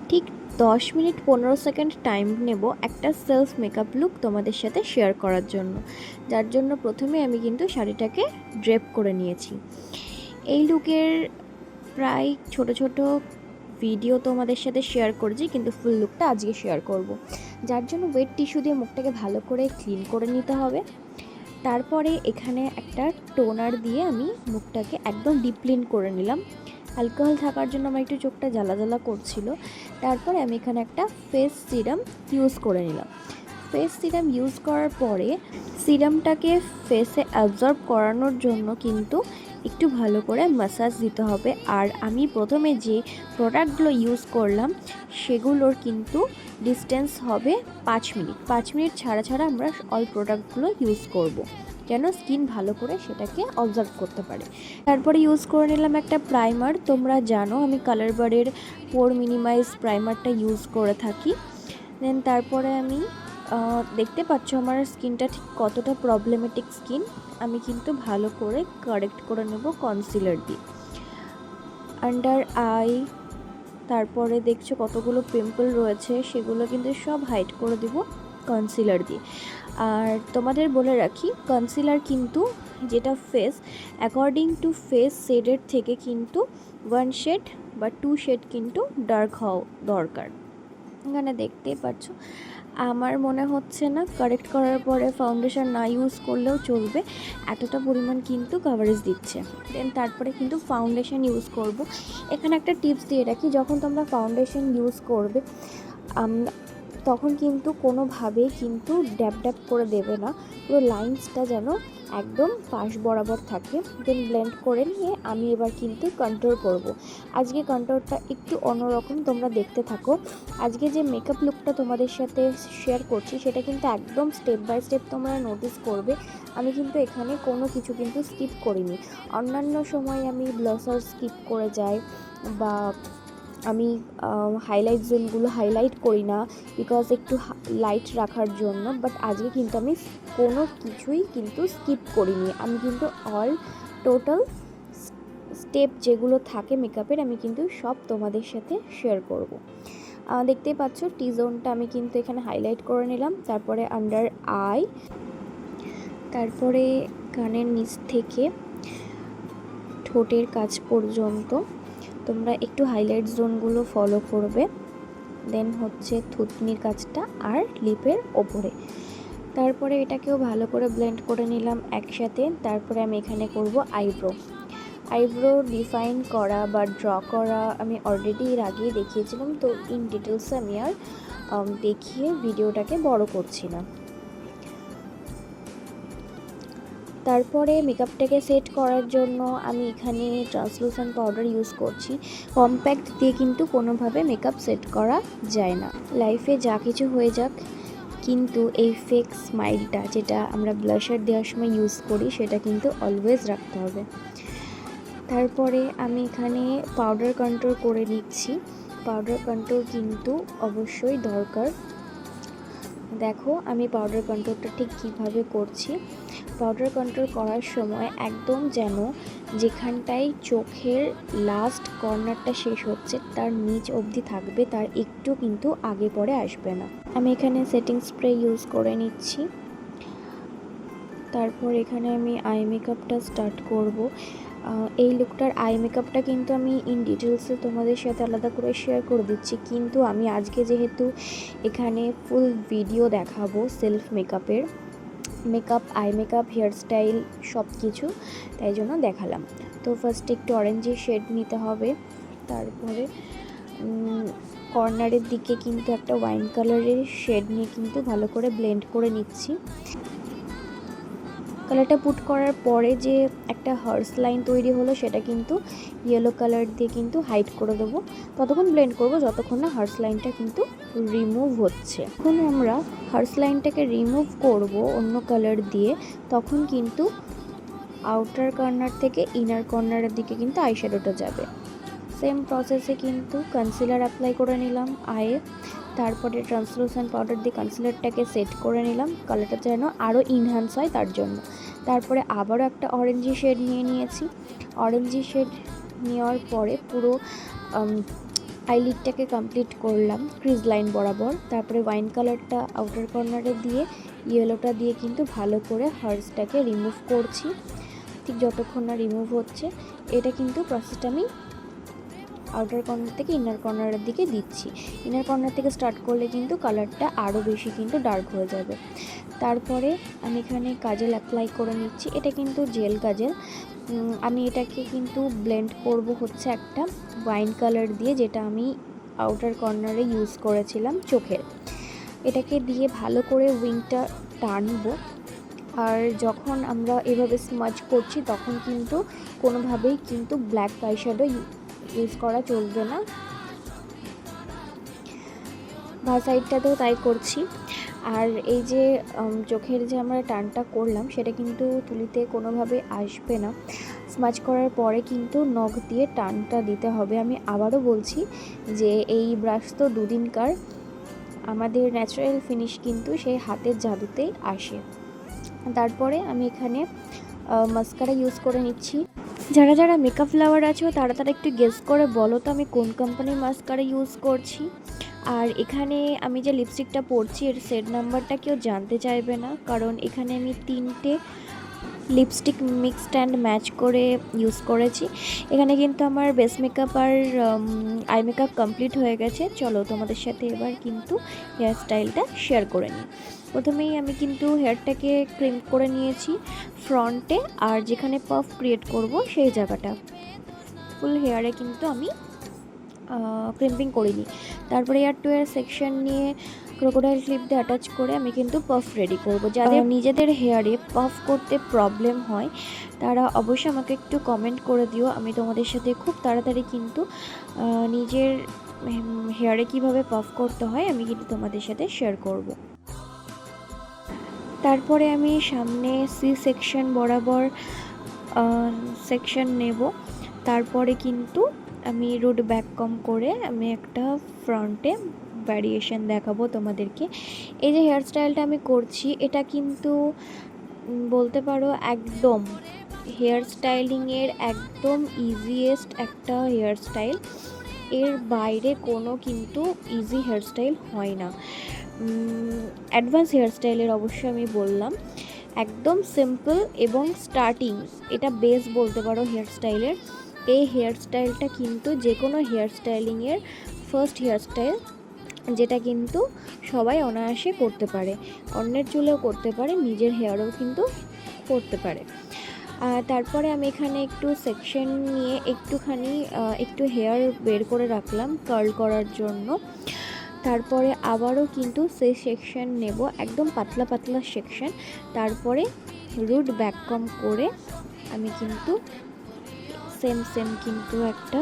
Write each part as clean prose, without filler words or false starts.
ঠিক 10 minute 15 second time নেব একটা সেলফ মেকআপ লুক তোমাদের সাথে শেয়ার করার জন্য, যার জন্য প্রথমে আমি কিন্তু শাড়িটাকে ড্রেপ করে নিয়েছি। এই লুকের প্রায় ছোট ছোট ভিডিও তোমাদের সাথে শেয়ার করেছি, কিন্তু ফুল লুকটা আজকে শেয়ার করব। যার জন্য ওয়েট টিস্যু দিয়ে মুখটাকে ভালো করে ক্লিন করে নিতে হবে। তারপরে এখানে একটা টোনার দিয়ে আমি মুখটাকে একদম ডিপ ক্লিন করে নিলাম। অ্যালকোহল থাকার জন্য আমার একটু চোখটা জ্বালা জ্বালা করছিল। তারপরে আমি এখানে একটা ফেস সিরাম ইউজ করে নিলাম। ফেস সিরাম ইউজ করার পরে সিরামটাকে ফেসে অ্যাবজর্ব করানোর জন্য কিন্তু একটু ভালো করে ম্যাসাজ দিতে হবে। আর আমি প্রথমে যে প্রোডাক্টগুলো ইউজ করলাম সেগুলোর কিন্তু ডিস্টেন্স হবে 5 মিনিট। 5 মিনিট ছাড়া ছাড়া আমরা অল প্রোডাক্টগুলো ইউজ করব, যেন স্কিন ভালো করে সেটাকে অবজার্ভ করতে পারে। তারপরে ইউজ করে নিলাম একটা প্রাইমার। তোমরা জানো আমি কালার বারের পোর মিনিমাইজ প্রাইমারটা ইউজ করে থাকি। দেন তারপরে আমি দেখতে পাচ্ছ আমার স্কিনটা ঠিক কতটা প্রবলেমেটিক স্কিন। আমি কিন্তু ভালো করে কারেক্ট করে নেব কনসিলার দিয়ে আন্ডার আই। তারপরে দেখছো কতগুলো পিম্পল রয়েছে, সেগুলো কিন্তু সব হাইড করে দেব কনসিলার দিয়ে। আর তোমাদের বলে রাখি, কনসিলার কিন্তু যেটা ফেস অ্যাকর্ডিং টু ফেস শেডের থেকে কিন্তু 1 শেড বা 2 শেড কিন্তু ডার্ক হওয়া দরকার। এখানে দেখতেই পাচ্ছ আমার মনে হচ্ছে না কারেক্ট করার পরে ফাউন্ডেশন না ইউজ করলেও চলবে, এতটা পরিমাণ কিন্তু কভারেজ দিচ্ছে। দেন তারপরে কিন্তু ফাউন্ডেশন ইউজ করব। এখানে একটা টিপস দিয়ে রাখি, যখন তোমরা ফাউন্ডেশন ইউজ করবে তখন কিন্তু কোনোভাবেই কিন্তু ড্যাব ড্যাব করে দেবে না, পুরো লাইন্সটা যেন একদম পাশ বরাবর থাকে। দেন ব্লেন্ড করে নিয়ে আমি এবার কিন্তু কন্ট্রোল করব। আজকে কন্ট্রোলটা একটু অন্যরকম, তোমরা দেখতে থাকো। আজকে যে মেকআপ লুকটা তোমাদের সাথে শেয়ার করছি সেটা কিন্তু একদম স্টেপ বাই স্টেপ তোমরা নোটিস করবে। আমি কিন্তু এখানে কোনো কিছু কিন্তু স্কিপ করিনি। অন্যান্য সময় আমি ব্লাশার স্কিপ করে যাই বা আমি হাইলাইট জোনগুলো হাইলাইট করি না, বিকজ একটু লাইট রাখার জন্য। বাট আজকে কিন্তু আমি কোনো কিছুই কিন্তু স্কিপ করিনি। আমি কিন্তু অল টোটাল স্টেপ যেগুলো থাকে মেকআপের আমি কিন্তু সব তোমাদের সাথে শেয়ার করব। দেখতেই পাচ্ছ টি জোনটা আমি কিন্তু এখানে হাইলাইট করে নিলাম। তারপরে আন্ডার আই, তারপরে কানের নিচ থেকে ঠোঁটের কাছ পর্যন্ত তোমরা একটু হাইলাইট জোনগুলো ফলো করবে। দেন হচ্ছে থুতনির কাছটা আর লিপের ওপরে। তারপরে এটাকেও ভালো করে ব্লেন্ড করে নিলাম একসাথে। তারপরে আমি এখানে করব আইব্রো। আইব্রো ডিফাইন করা বা ড্র করা আমি অলরেডি এর আগেই দেখিয়েছিলাম, তো ইন ডিটেলসে আমি আর দেখিয়ে ভিডিওটাকে বড় করছি না। তারপরে মেকআপটাকে সেট করার জন্য আমি এখানে ট্রান্সলুসেন্ট পাউডার ইউজ করছি। কম্প্যাক্ট দিয়ে কিন্তু কোনোভাবে মেকআপ সেট করা যায় না। লাইফে যা কিছু হয়ে যাক, কিন্তু এই ফেক স্মাইলটা যেটা আমরা ব্লাশার দেওয়ার সময় ইউজ করি সেটা কিন্তু অলওয়েজ রাখতে হবে। তারপরে আমি এখানে পাউডার কন্ট্রোল করে নিচ্ছি। পাউডার কন্ট্রোল কিন্তু অবশ্যই দরকার। দেখো আমি পাউডার কন্ট্রোলটা ঠিক কীভাবে করছি। পাউডার কন্ট্রোল করার সময় একদম যেন যেখানটায় চোখের লাস্ট কর্নারটা শেষ হচ্ছে তার নিচ অবধি থাকবে, তার একটু কিন্তু আগে পরে আসবে না। আমি এখানে সেটিং স্প্রে ইউজ করে নিচ্ছি। তারপর এখানে আমি আই মেকআপটা স্টার্ট করব। এই লুকটার আই মেকআপটা কিন্তু আমি ইন ডিটেলসে তোমাদের সাথে আলাদা করে শেয়ার করে দিচ্ছি, কিন্তু আমি আজকে যেহেতু এখানে ফুল ভিডিও দেখাবো সেলফ মেকআপের, মেকআপ আই মেকআপ হেয়ারস্টাইল সব কিছু, তাই জন্য দেখালাম। তো ফার্স্টে একটু অরেঞ্জের শেড নিতে হবে। তারপরে কর্নারের দিকে কিন্তু একটা ওয়াইন কালারের শেড নিয়ে কিন্তু ভালো করে ব্লেন্ড করে নিচ্ছি। কালারটা পুট করার পরে যে একটা হার্স লাইন তৈরি হলো সেটা কিন্তু ইয়েলো কালার দিয়ে কিন্তু হাইড করে দেবো। ততক্ষণ ব্লেন্ড করব যতক্ষণ না হার্স লাইনটা কিন্তু রিমুভ হচ্ছে। এখন আমরা হার্স লাইনটাকে রিমুভ করব অন্য কালার দিয়ে, তখন কিন্তু আউটার কর্নার থেকে ইনার কর্নারের দিকে কিন্তু আইশ্যাডোটা যাবে। সেম প্রসেসে কিন্তু কনসিলার অ্যাপ্লাই করে নিলাম আয়ে। তারপরে ট্রান্সলুসেন্ট পাউডার দিয়ে কনসিলারটাকে সেট করে নিলাম, কালারটা যেন আরও ইনহ্যান্স হয় তার জন্য। তারপরে আবারও একটা অরেঞ্জি শেড নিয়ে নিয়েছি। অরেঞ্জি শেড নেওয়ার পরে পুরো আইলিডটাকে কমপ্লিট করলাম ক্রিজ লাইন বরাবর। তারপরে ওয়াইন কালারটা আউটার কর্নারে দিয়ে ইয়েলোটা দিয়ে কিন্তু ভালো করে হার্সটাকে রিমুভ করছি। ঠিক যতক্ষণ না রিমুভ হচ্ছে, এটা কিন্তু প্রসেসটা আমি আউটার কর্নার থেকে ইনার কর্নারের দিকে দিচ্ছি। ইনার কর্নার থেকে স্টার্ট করলে কিন্তু কালারটা আরও বেশি কিন্তু ডার্ক হয়ে যাবে। তারপরে আমি এখানে কাজল অ্যাপ্লাই করে নিচ্ছি। এটা কিন্তু জেল কাজল। আমি এটাকে কিন্তু ব্লেন্ড করব হচ্ছে একটা ওয়াইন কালার দিয়ে, যেটা আমি আউটার কর্নারে ইউজ করেছিলাম চোখের। এটাকে দিয়ে ভালো করে উইংটা টানবো। আর যখন আমরা এভাবে স্মাচ করছি তখন কিন্তু কোনোভাবেই কিন্তু ব্ল্যাক আইশ্যাডো ইউজ করা চলবে না। বা সাইডটাতেও তাই করছি। আর এই যে চোখের যে আমরা টানটা করলাম সেটা কিন্তু তুলিতে কোনোভাবে আসবে না। স্মাচ করার পরে কিন্তু নখ দিয়ে টানটা দিতে হবে। আমি আবারও বলছি যে এই ব্রাশ তো দুদিনকার, আমাদের ন্যাচারাল ফিনিশ কিন্তু সেই হাতের জাদুতেই আসে। তারপরে আমি এখানে মাস্কারা ইউজ করে নিচ্ছি। যারা যারা মেকআপ লাভার আছো তারা একটু গেস করে বলো তো আমি কোন কোম্পানির মাস্কারা ইউজ করছি। আর এখানে আমি যে লিপস্টিকটা পরছি এর সেট নাম্বারটা কেউ জানতে চাইবে না, কারণ এখানে আমি 3টে লিপস্টিক মিক্সড অ্যান্ড ম্যাচ করে ইউজ করেছি। এখানে কিন্তু আমার বেস মেকআপ আর আই মেকআপ কমপ্লিট হয়ে গেছে। চলো তোমাদের সাথে এবার কিন্তু হেয়ার স্টাইলটা শেয়ার করে নিই। প্রথমেই আমি কিন্তু হেয়ারটাকে ক্রিম্প করে নিয়েছি ফ্রন্টে, আর যেখানে পাফ ক্রিয়েট করব সেই জায়গাটা। ফুল হেয়ারে কিন্তু আমি ক্রিম্পিং করিনি। তারপরে এয়ার টু এয়ার সেকশন নিয়ে ক্রোকোডাইল ক্লিপ দিয়ে অ্যাটাচ করে আমি কিন্তু পাফ রেডি করব। যাদের নিজেদের হেয়ারে পাফ করতে প্রবলেম হয় তারা অবশ্যই আমাকে একটু কমেন্ট করে দিও। আমি তোমাদের সাথে খুব তাড়াতাড়ি কিন্তু নিজের হেয়ারে কিভাবে পাফ করতে হয় আমি কিন্তু তোমাদের সাথে শেয়ার করব। তারপরে আমি সামনে সি সেকশন বরাবর সেকশন নেব। তারপরে কিন্তু আমি রুট ব্যাক কম করে আমি একটা ফ্রন্টে ভ্যারিয়েশন দেখাবো তোমাদেরকে। এই যে হেয়ার স্টাইলটা আমি করছি এটা কিন্তু বলতে পারো একদম হেয়ার স্টাইলিংয়ের একদম ইজিয়েস্ট একটা হেয়ার স্টাইল। এর বাইরে কোনো কিন্তু ইজি হেয়ার স্টাইল হয় না। অ্যাডভান্স হেয়ার স্টাইলের অবশ্যই আমি বললাম, একদম সিম্পল এবং স্টার্টিং, এটা বেস বলতে পারো হেয়ার স্টাইলের। এই হেয়ার স্টাইলটা কিন্তু যে কোনো হেয়ার স্টাইলিংয়ের ফার্স্ট হেয়ার স্টাইল, যেটা কিন্তু সবাই অনায়াসে করতে পারে। অন্যের চুলেও করতে পারে, নিজের হেয়ারেও কিন্তু করতে পারে। তারপরে আমি এখানে একটু সেকশন নিয়ে একটু হেয়ার বের করে রাখলাম কার্ল করার জন্য। তারপরে আবারও কিন্তু সেই সেকশন নেব, একদম পাতলা পাতলা সেকশন। তারপরে রুট ব্যাক কম করে আমি কিন্তু সেম কিন্তু একটা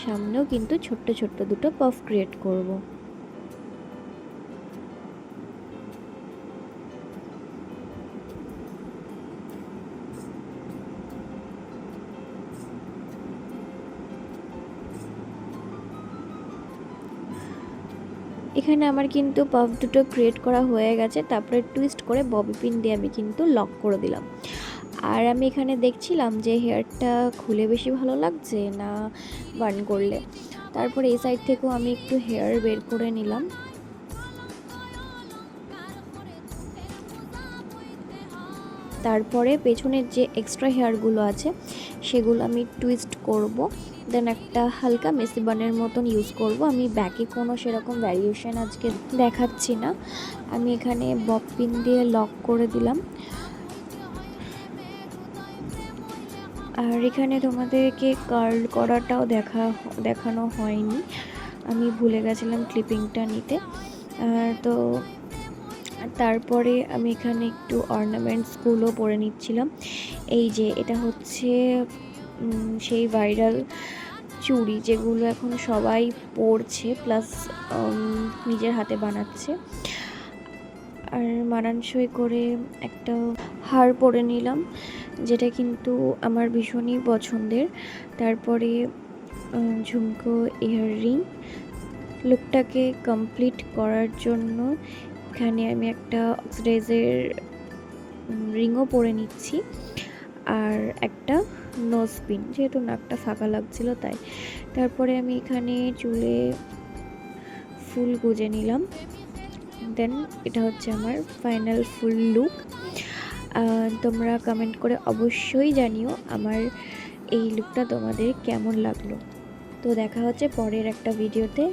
সামনেও কিন্তু ছোট্ট ছোট্ট দুটো পাফ ক্রিয়েট করব। এখানে আমার কিন্তু পাফ দুটো ক্রিয়েট করা হয়ে গেছে। তারপরে টুইস্ট করে ববি পিন দিয়ে আমি কিন্তু লক করে দিলাম। আর আমি এখানে দেখছিলাম যে হেয়ারটা খুলে বেশি ভালো লাগছে না বান করলে। তারপরে এই সাইড থেকেও আমি একটু হেয়ার বের করে নিলাম। তারপরে পেছনের যে এক্সট্রা হেয়ারগুলো আছে সেগুলো আমি টুইস্ট করব। দেন একটা হালকা মেসি বানের মতন ইউজ করব। আমি ব্যাকে কোনো সেরকম ভ্যারিয়েশন আজকে দেখাচ্ছি না। আমি এখানে বব পিন দিয়ে লক করে দিলাম। আর এখানে তোমাদেরকে কার্ল করাটাও দেখানো হয়নি, আমি ভুলে গেছিলাম ক্লিপিংটা নিতে। তো তারপরে আমি এখানে একটু অর্নামেন্টসগুলো পরে নিচ্ছিলাম। এই যে এটা হচ্ছে সেই ভাইরাল চুড়ি যেগুলো এখন সবাই পরছে, প্লাস নিজের হাতে বানাচ্ছে। আর মানানসই করে একটা হার পরে নিলাম, যেটা কিন্তু আমার ভীষণই পছন্দের। তারপরে ঝুমকো ইয়াররিং। লুকটাকে কমপ্লিট করার জন্য এখানে আমি একটা অক্সিডাইজের রিংও পরে নিচ্ছি আর একটা নোজ পিন, যেহেতু নাকটা ফাঁকা লাগছিল তাই। তারপরে আমি এখানে চুলে ফুল গুজে নিলাম। দেন এটা হচ্ছে আমার ফাইনাল ফুল লুক। তোমরা কমেন্ট করে অবশ্যই জানিও আমার এই লুকটা তোমাদের কেমন লাগলো। তো দেখা হচ্ছে পরের একটা ভিডিওতে।